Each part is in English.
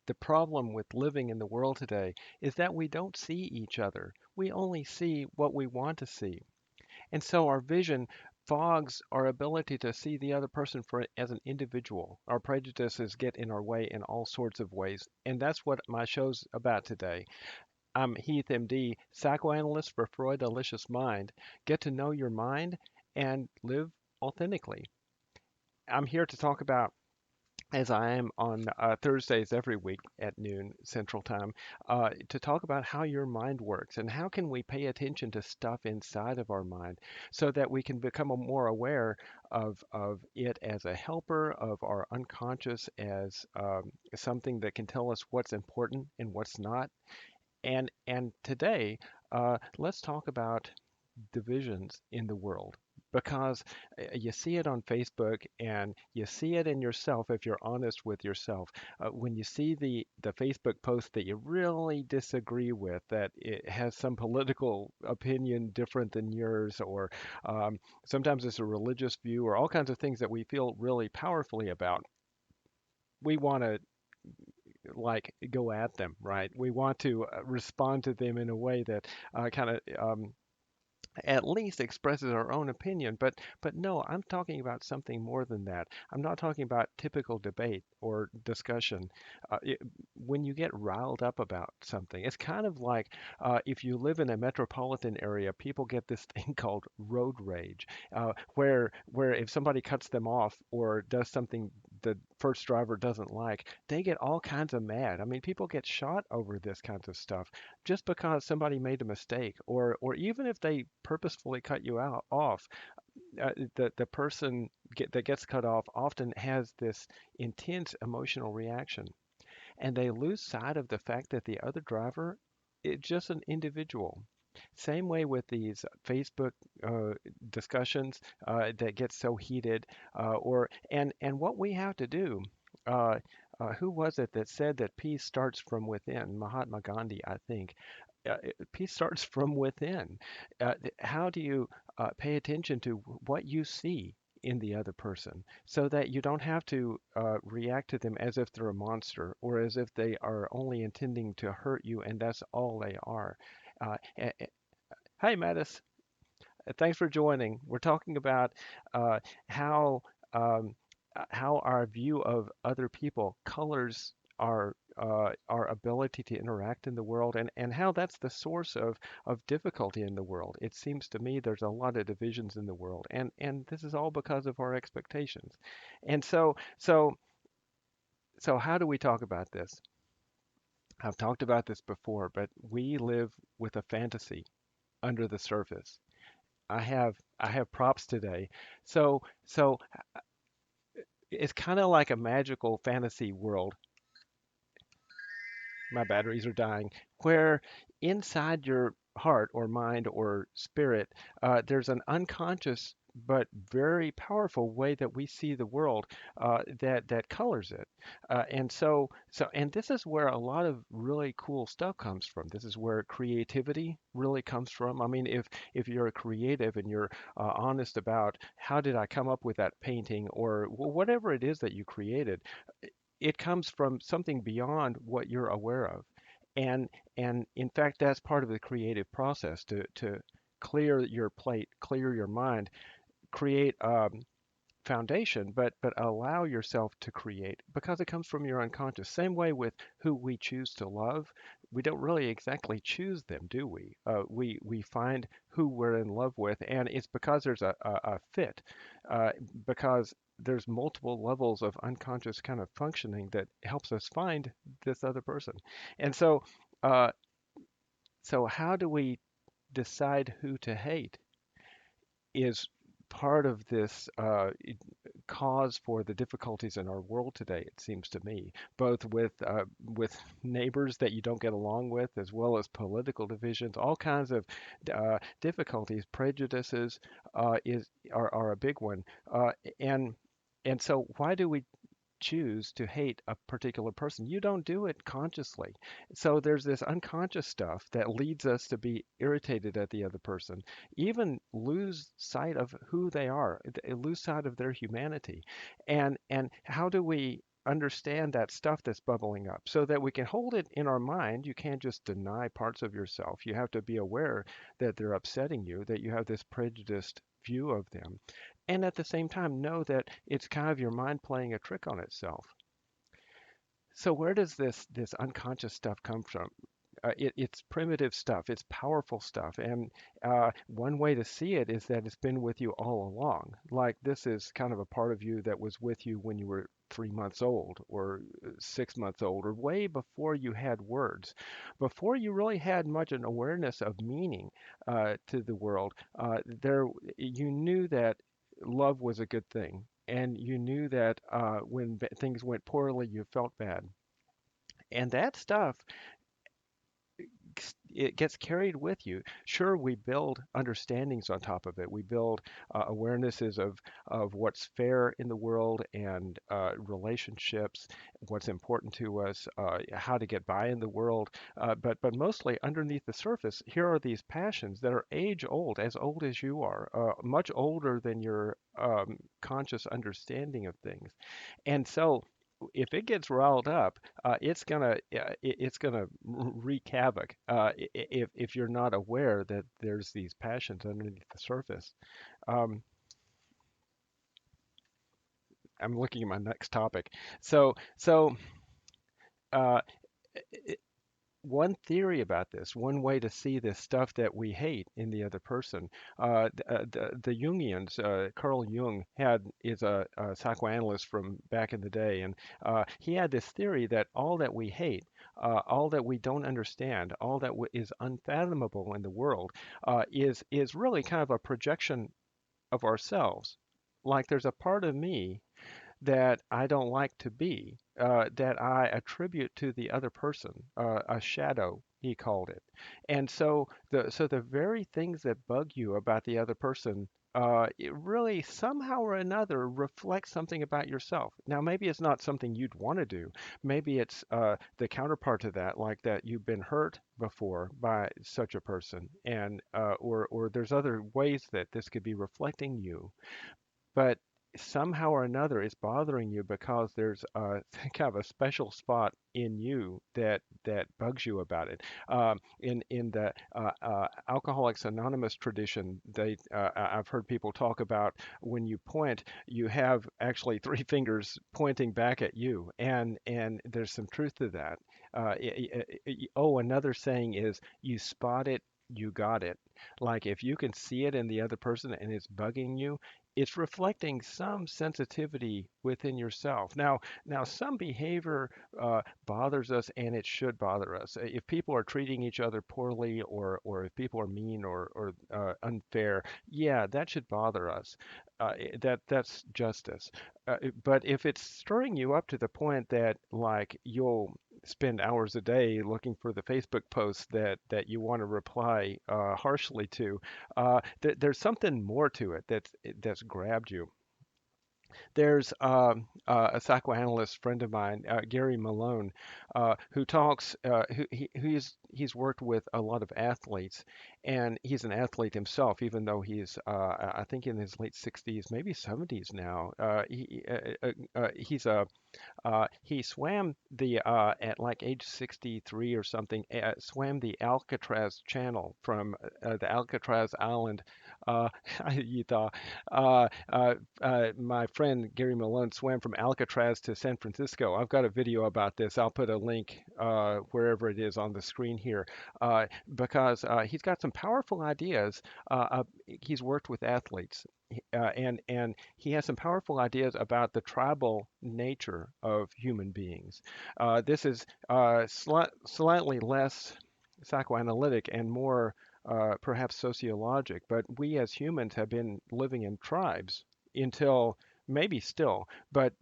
The problem with living in the world today is that we don't see each other. We only see what we want to see. And so our vision fogs our ability to see the other person as an individual. Our prejudices get in our way in all sorts of ways. And that's what my show's about today. I'm HeathMD, psychoanalyst for Freudalicious Mind. Get to know your mind and live authentically. I'm here to talk about, as I am on Thursdays every week at noon Central Time, to talk about how your mind works and how can we pay attention to stuff inside of our mind so that we can become more aware of it as a helper, of our unconscious as something that can tell us what's important and what's not. And today, let's talk about divisions in the world because you see it on Facebook and you see it in yourself if you're honest with yourself. When you see the Facebook post that you really disagree with, that it has some political opinion different than yours, or sometimes it's a religious view, or all kinds of things that we feel really powerfully about, we want to like go at them, right? We want to respond to them in a way that kind of at least expresses our own opinion. But no, I'm talking about something more than that. I'm not talking about typical debate or discussion. When you get riled up about something, it's kind of like if you live in a metropolitan area, people get this thing called road rage, where if somebody cuts them off or does something the first driver doesn't like, they get all kinds of mad. I mean, people get shot over this kinds of stuff just because somebody made a mistake, or even if they purposefully cut you out off, the person that gets cut off often has this intense emotional reaction, and they lose sight of the fact that the other driver is just an individual. Same way with these Facebook discussions that get so heated, and what we have to do. Uh, who was it that said that peace starts from within? Mahatma Gandhi, I think. Peace starts from within. How do you pay attention to what you see in the other person so that you don't have to react to them as if they're a monster or as if they are only intending to hurt you and that's all they are? Uh, a- a- Hi, Mattis. Thanks for joining. We're talking about uh, how how our view of other people colors our ability to interact in the world, and how that's the source of difficulty in the world. It seems to me there's a lot of divisions in the world, and this is all because of our expectations. And so how do we talk about this? I've talked about this before, but we live with a fantasy under the surface. I have props today. So it's kind of like a magical fantasy world. My batteries are dying. Where inside your heart or mind or spirit, there's an unconscious but very powerful way that we see the world that colors it. And this is where a lot of really cool stuff comes from. This is where creativity really comes from. I mean, if you're a creative and you're honest about how did I come up with that painting or whatever it is that you created, it comes from something beyond what you're aware of. And and in fact, that's part of the creative process to clear your plate, clear your mind, create foundation, but allow yourself to create because it comes from your unconscious. Same way with who we choose to love. We don't really exactly choose them, do we? We find who we're in love with, and it's because there's a fit, uh, because there's multiple levels of unconscious kind of functioning that helps us find this other person. And uh, so how do we decide who to hate is part of this cause for the difficulties in our world today, it seems to me, both with neighbors that you don't get along with, as well as political divisions, all kinds of difficulties. Prejudices are a big one, and and so why do we choose to hate a particular person? You don't do it consciously. So there's this unconscious stuff that leads us to be irritated at the other person, even lose sight of who they are, lose sight of their humanity. And how do we understand that stuff that's bubbling up so that we can hold it in our mind. You can't just deny parts of yourself. You have to be aware that they're upsetting you, that you have this prejudiced view of them. And at the same time, know that it's kind of your mind playing a trick on itself. So where does this unconscious stuff come from? It's primitive stuff. It's powerful stuff. And one way to see it is that it's been with you all along. Like this is kind of a part of you that was with you when you were 3 months old or 6 months old or way before you had words, before you really had much an awareness of meaning to the world. There, you knew that love was a good thing. And you knew that when things went poorly, you felt bad. And that stuff it gets carried with you. Sure, we build understandings on top of it. We build awarenesses of what's fair in the world and relationships, what's important to us, how to get by in the world. But mostly underneath the surface, here are these passions that are age old as you are, much older than your conscious understanding of things. And so if it gets riled up, it's gonna wreak havoc if you're not aware that there's these passions underneath the surface. Um, I'm looking at my next topic. So uh, one theory about this, one way to see this stuff that we hate in the other person, the Jungians, Carl Jung is a psychoanalyst from back in the day, and he had this theory that all that we hate, all that we don't understand, all that is unfathomable in the world, is really kind of a projection of ourselves. Like there's a part of me that I don't like to be, that I attribute to the other person, a shadow, he called it. And so the very things that bug you about the other person, it really somehow or another reflects something about yourself. Now, maybe it's not something you'd want to do. Maybe it's the counterpart to that, like that you've been hurt before by such a person, and or there's other ways that this could be reflecting you, but somehow or another it's bothering you because there's a kind of a special spot in you that bugs you about it. In the Alcoholics Anonymous tradition, I've heard people talk about when you point, you have actually three fingers pointing back at you, and there's some truth to that. Oh, another saying is you spot it. You got it. Like if you can see it in the other person and it's bugging you, it's reflecting some sensitivity within yourself. Now some behavior bothers us, and it should bother us. If people are treating each other poorly, or if people are mean or unfair, yeah, that should bother us. That's justice. But if it's stirring you up to the point that like you'll spend hours a day looking for the Facebook posts that you want to reply harshly to, there's something more to it that's grabbed you. There's a psychoanalyst friend of mine, Gary Malone, who talks. He's worked with a lot of athletes, and he's an athlete himself, even though he's I think in his late 60s, maybe 70s now. He swam at like age 63 or something, swam the Alcatraz Channel from the Alcatraz Island, uh, Utah. My friend Gary Malone swam from Alcatraz to San Francisco. I've got a video about this. I'll put a link wherever it is on the screen here, because he's got some powerful ideas. He's worked with athletes, and he has some powerful ideas about the tribal nature of human beings. This is slightly less psychoanalytic and more perhaps sociologic, but we as humans have been living in tribes until maybe still, but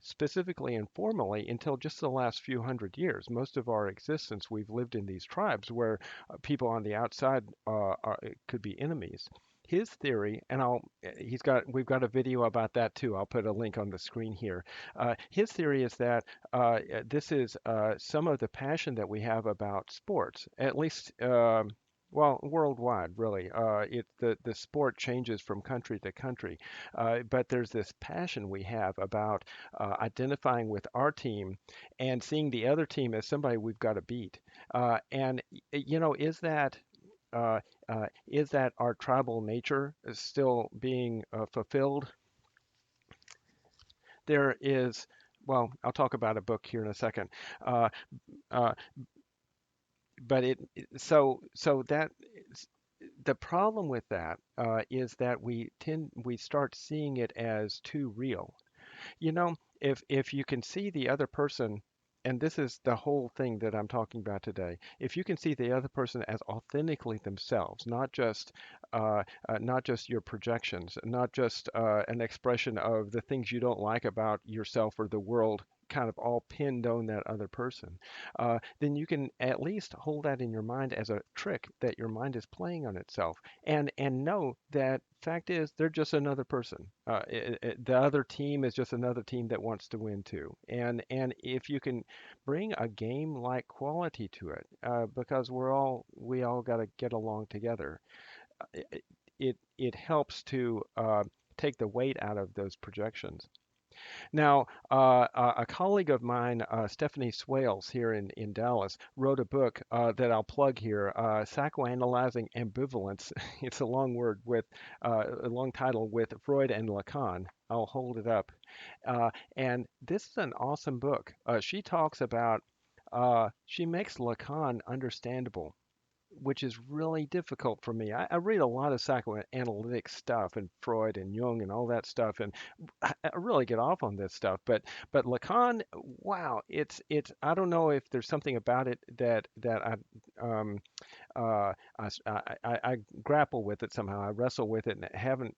specifically and formally until just the last few hundred years. Most of our existence, we've lived in these tribes where people on the outside could be enemies. His theory, and we've got a video about that too. I'll put a link on the screen here. His theory is that this is some of the passion that we have about sports, at least. Well, worldwide, really. The sport changes from country to country, but there's this passion we have about identifying with our team and seeing the other team as somebody we've got to beat. Uh, and uh, is that our tribal nature is still being fulfilled? There is. Well, I'll talk about a book here in a second. Uh, uh, but so that the problem with that is that we start seeing it as too real. You know, if you can see the other person, and this is the whole thing that I'm talking about today, if you can see the other person as authentically themselves, not just your projections, not just an expression of the things you don't like about yourself or the world, kind of all pinned on that other person, then you can at least hold that in your mind as a trick that your mind is playing on itself, and know that fact is they're just another person. The other team is just another team that wants to win too. And if you can bring a game like quality to it, because we all got to get along together, it helps to take the weight out of those projections. Now, a colleague of mine, Stephanie Swales, here in Dallas, wrote a book that I'll plug here, Psychoanalyzing Ambivalence. It's a long word with a long title with Freud and Lacan. I'll hold it up. And this is an awesome book. She makes Lacan understandable, which is really difficult for me. I read a lot of psychoanalytic stuff and Freud and Jung and all that stuff, and I really get off on this stuff. But Lacan, wow, it's I don't know if there's something about it that um, I grapple with it somehow. I wrestle with it and haven't.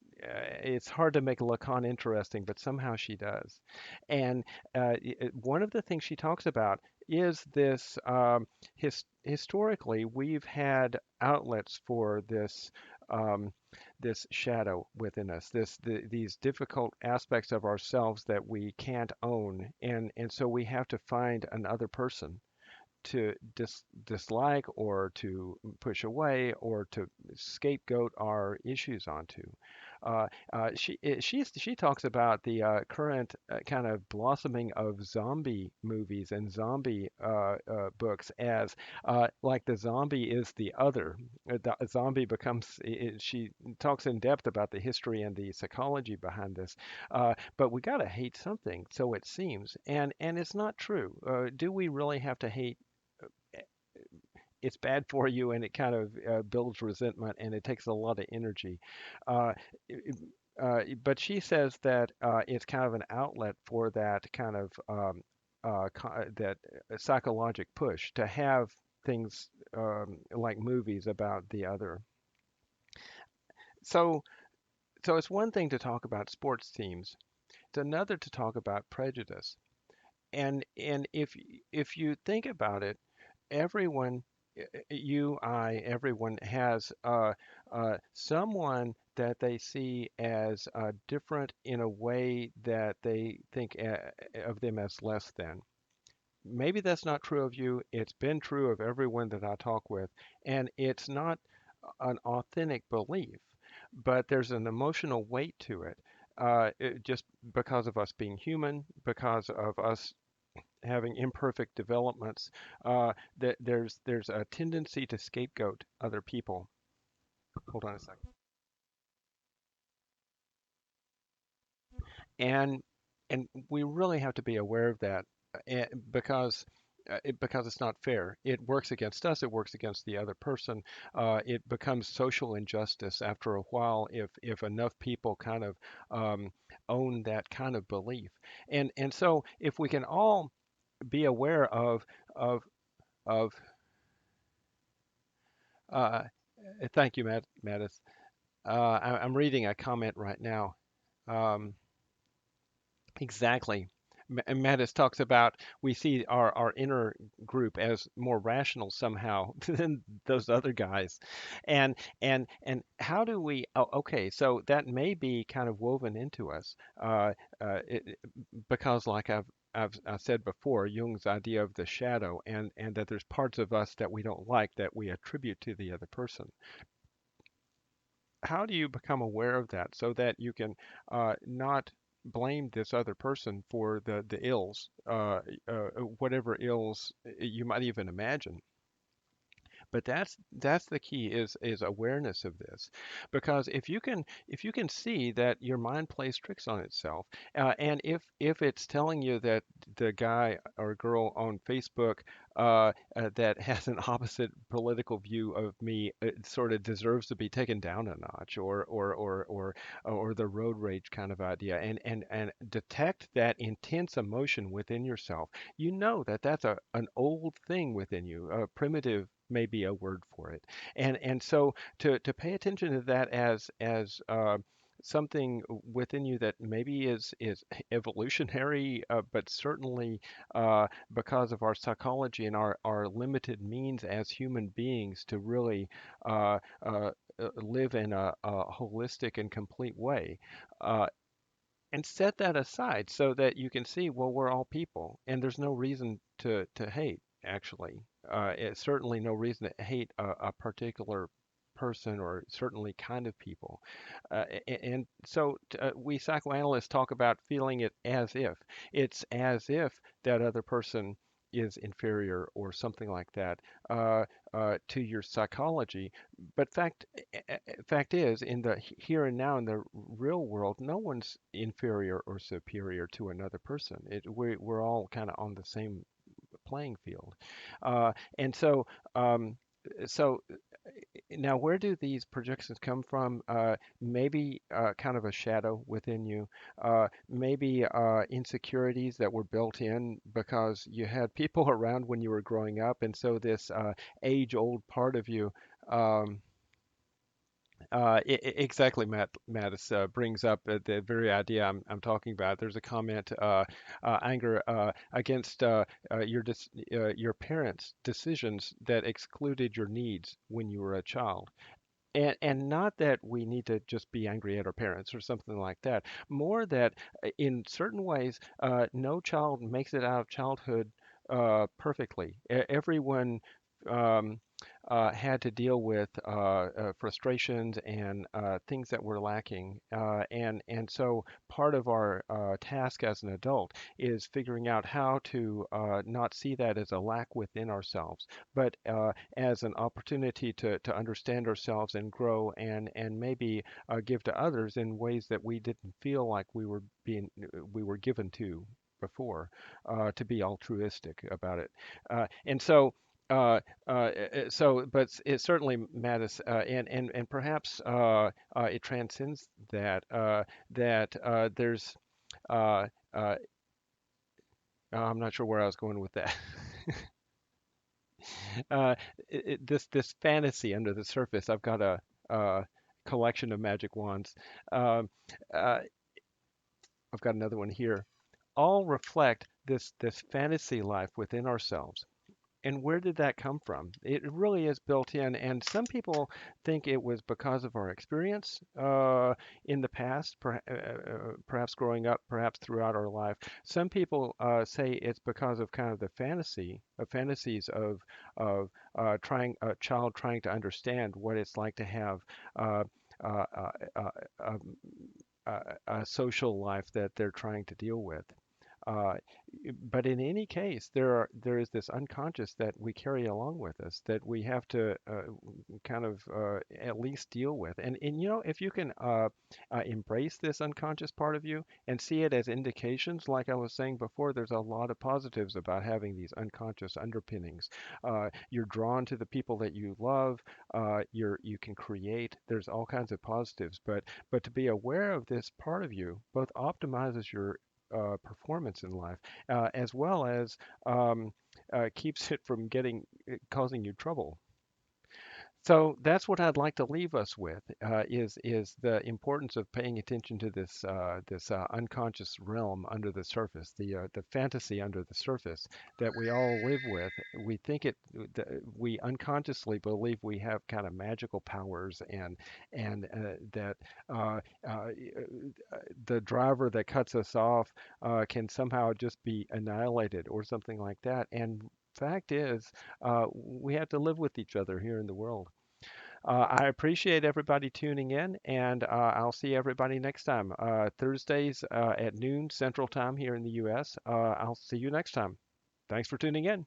It's hard to make Lacan interesting, but somehow she does. And one of the things she talks about is this historically we've had outlets for um, this shadow within us, these difficult aspects of ourselves that we can't own, and so we have to find another person to dislike or to push away or to scapegoat our issues onto. She talks about the current kind of blossoming of zombie movies and zombie books as like the zombie is the other. The zombie becomes. She talks in depth about the history and the psychology behind this. But we gotta hate something, so it seems, and it's not true. Do we really have to hate? It's bad for you and it kind of builds resentment and it takes a lot of energy. Uh, but she says that it's kind of an outlet for that kind of that psychologic push to have things like movies about the other. So, so it's one thing to talk about sports teams. It's another to talk about prejudice. And if you think about it, everyone, everyone has someone that they see as different in a way that they think of them as less than. Maybe that's not true of you. It's been true of everyone that I talk with, and it's not an authentic belief, but there's an emotional weight to it. Just because of us being human, because of us having imperfect developments, that there's a tendency to scapegoat other people. Hold on a second. And and we really have to be aware of that because because it's not fair. It works against us. It works against the other person. It becomes social injustice after a while if enough people kind of own that kind of belief. And so if we can all be aware of of uh, thank you, Mattis. I'm reading a comment right now. Um, exactly. Mattis talks about we see our inner group as more rational somehow than those other guys, and how do we? Oh, okay, so that may be kind of woven into us, uh, it, because like I said before, Jung's idea of the shadow, and that there's parts of us that we don't like that we attribute to the other person. How do you become aware of that so that you can not blame this other person for the ills, whatever ills you might even imagine? But that's the key is awareness of this, because if you can see that your mind plays tricks on itself, and if it's telling you that the guy or girl on Facebook that has an opposite political view of me sort of deserves to be taken down a notch, or the road rage kind of idea, and detect that intense emotion within yourself, you know that that's an old thing within you, a primitive may be a word for it. And so to pay attention to that as something within you that maybe is evolutionary, but certainly because of our psychology and our limited means as human beings to really uh, uh, live in a holistic and complete way. Uh, and set that aside so that you can see, well, we're all people, and there's no reason to hate, actually. It's certainly no reason to hate a particular person or certainly kind of people. And so we psychoanalysts talk about feeling it as if. It's as if that other person is inferior or something like that uh, to your psychology. But fact is, in the here and now, in the real world, no one's inferior or superior to another person. We're all kind of on the same playing field. And um, so now, where do these projections come from? Maybe kind of a shadow within you. Maybe insecurities that were built in because you had people around when you were growing up, and so this age-old part of you. Um, exactly, Mattis brings up the very idea I'm talking about. There's a comment, anger against your parents' decisions that excluded your needs when you were a child. And not that we need to just be angry at our parents or something like that. More that in certain ways, no child makes it out of childhood perfectly. Everyone um, had to deal with frustrations and things that were lacking. And so part of our task as an adult is figuring out how to not see that as a lack within ourselves, but as an opportunity to understand ourselves and grow and maybe give to others in ways that we didn't feel like we were given to before, to be altruistic about it. And so but it certainly matters, and perhaps it transcends that. There's, uh, uh, I'm not sure where I was going with that. uh, this fantasy under the surface. I've got a collection of magic wands. Um, uh, I've got another one here. All reflect this fantasy life within ourselves. And where did that come from? It really is built in, and some people think it was because of our experience in the past, perhaps growing up, perhaps throughout our life. Some people say it's because of kind of the fantasies of a child trying to understand what it's like to have uh, uh, uh, uh, um, a social life that they're trying to deal with. Uh, but in any case, there is this unconscious that we carry along with us that we have to kind of at least deal with. And if you can embrace this unconscious part of you and see it as indications, like I was saying before, there's a lot of positives about having these unconscious underpinnings. You're drawn to the people that you love. You can create. There's all kinds of positives, but to be aware of this part of you both optimizes your performance in life, as well as keeps it from causing you trouble. So that's what I'd like to leave us with, is the importance of paying attention to this unconscious realm under the surface, the fantasy under the surface that we all live with. We think it, we unconsciously believe we have kind of magical powers, and that the driver that cuts us off can somehow just be annihilated or something like that. And fact is, we have to live with each other here in the world. I appreciate everybody tuning in, and I'll see everybody next time. Thursdays at noon Central Time here in the U.S. I'll see you next time. Thanks for tuning in.